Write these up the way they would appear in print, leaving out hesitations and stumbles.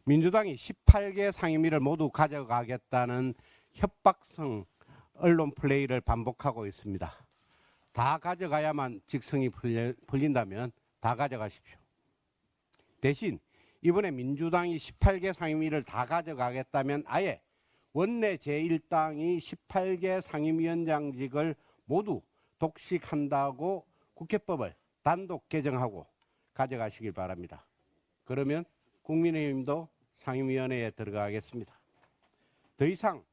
민주당이 18개 상임위를 모두 가져가겠다는 협박성 언론 플레이를 반복하고 있습니다. 다 가져가야만 직성이 풀린다면 다 가져가십시오. 대신 이번에 민주당이 18개 상임위를 다 가져가겠다면 아예 원내 제1당이 18개 상임위원장직을 모두 독식한다고 국회법을 단독 개정하고 가져가시길 바랍니다. 그러면 국민의힘도 상임위원회에 들어가겠습니다. 더 이상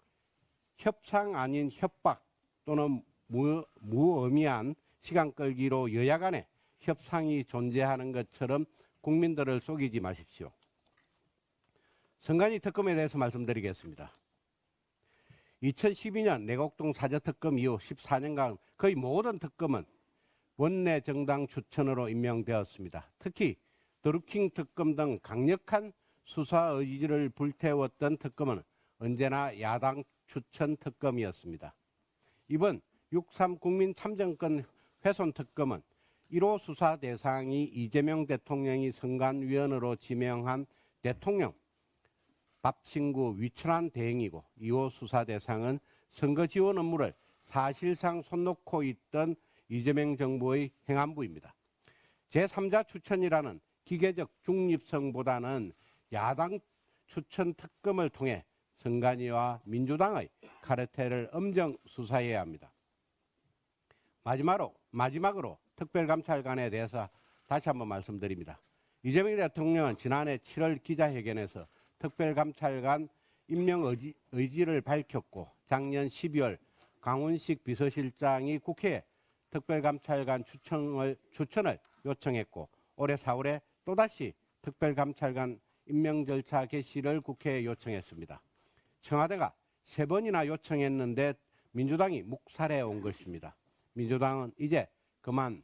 협상 아닌 협박 또는 무의미한 시간 끌기로 여야 간에 협상이 존재하는 것처럼 국민들을 속이지 마십시오. 선관위 특검에 대해서 말씀드리겠습니다. 2012년 내곡동 사저특검 이후 14년간 거의 모든 특검은 원내 정당 추천으로 임명되었습니다. 특히 드루킹 특검 등 강력한 수사 의지를 불태웠던 특검은 언제나 야당 추천 특검이었습니다. 이번 6.3 국민참정권 훼손 특검은 1호 수사 대상이 이재명 대통령이 선관위원으로 지명한 대통령 밥 친구 위천한 대행이고 2호 수사 대상은 선거 지원 업무를 사실상 손 놓고 있던 이재명 정부의 행안부입니다. 제3자 추천이라는 기계적 중립성보다는 야당 추천 특검을 통해 선관위와 민주당의 카르텔을 엄정 수사해야 합니다. 마지막으로 특별감찰관에 대해서 다시 한번 말씀드립니다. 이재명 대통령은 지난해 7월 기자회견에서 특별감찰관 임명 의지를 밝혔고 작년 12월 강훈식 비서실장이 국회에 특별감찰관 추천을 요청했고 올해 4월에 또다시 특별감찰관 임명 절차 개시를 국회에 요청했습니다. 청와대가 3번이나 요청했는데 민주당이 묵살해 온 것입니다. 민주당은 이제 그만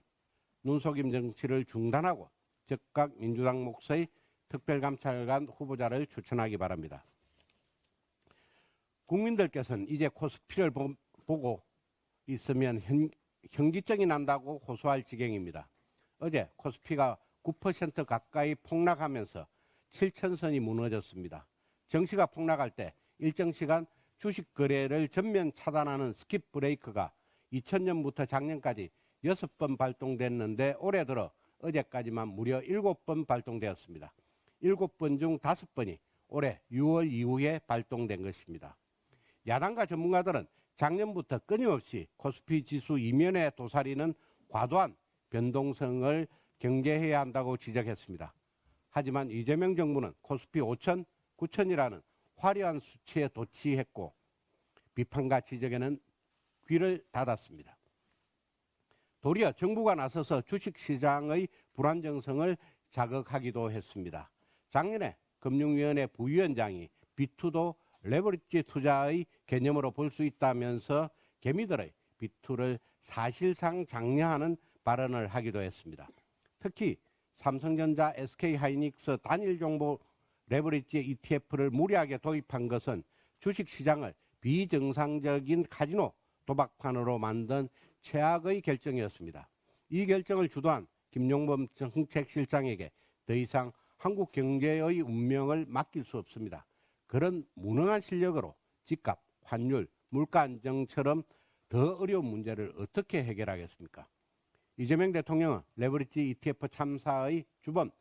눈속임 정치를 중단하고 즉각 민주당 몫의 특별감찰관 후보자를 추천하기 바랍니다. 국민들께서는 이제 코스피를 보고 있으면 현기증이 난다고 호소할 지경입니다. 어제 코스피가 9% 가까이 폭락하면서 7,000선이 무너졌습니다. 정시가 폭락할 때 일정 시간 주식 거래를 전면 차단하는 스킵 브레이크가 2000년부터 작년까지 6번 발동됐는데 올해 들어 어제까지만 무려 7번 발동되었습니다. 7번 중 5번이 올해 6월 이후에 발동된 것입니다. 야당과 전문가들은 작년부터 끊임없이 코스피 지수 이면에 도사리는 과도한 변동성을 경계해야 한다고 지적했습니다. 하지만 이재명 정부는 코스피 5천, 9천이라는 화려한 수치에 도취했고 비판과 지적에는 귀를 닫았습니다. 도리어 정부가 나서서 주식시장의 불안정성을 자극하기도 했습니다. 작년에 금융위원회 부위원장이 비투도 레버리지 투자의 개념으로 볼 수 있다면서 개미들의 비투를 사실상 장려하는 발언을 하기도 했습니다. 특히 삼성전자, SK하이닉스 단일 정보 레버리지 ETF를 무리하게 도입한 것은 주식시장을 비정상적인 카지노 도박판으로 만든 최악의 결정이었습니다. 이 결정을 주도한 김용범 정책실장에게 더 이상 한국 경제의 운명을 맡길 수 없습니다. 그런 무능한 실력으로 집값, 환율, 물가 안정처럼 더 어려운 문제를 어떻게 해결하겠습니까? 이재명 대통령은 레버리지 ETF 참사의 주범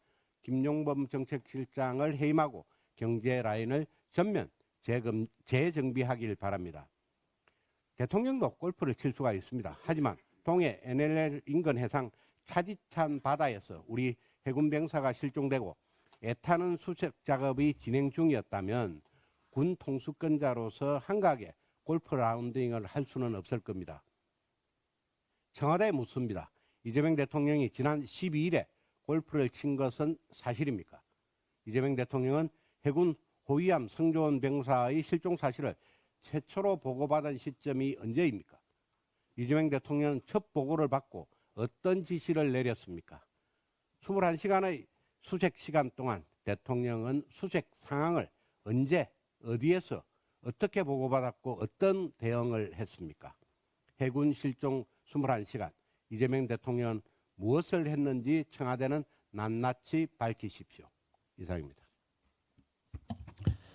김용범 정책실장을 해임하고 경제 라인을 전면 재정비하길 바랍니다. 대통령도 골프를 칠 수가 있습니다. 하지만 동해 NLL 인근 해상 차디찬 바다에서 우리 해군 병사가 실종되고 애타는 수색 작업이 진행 중이었다면 군 통수권자로서 한가하게 골프 라운딩을 할 수는 없을 겁니다. 청와대에 묻습니다. 이재명 대통령이 지난 12일에 골프를 친 것은 사실입니까? 이재명 대통령은 해군 호위함 성조원 병사의 실종 사실을 최초로 보고받은 시점이 언제입니까? 이재명 대통령은 첫 보고를 받고 어떤 지시를 내렸습니까? 21시간의 수색 시간 동안 대통령은 수색 상황을 언제, 어디에서, 어떻게 보고받았고 어떤 대응을 했습니까? 해군 실종 21시간, 이재명 대통령은 무엇을 했는지 청와대는 낱낱이 밝히십시오. 이상입니다.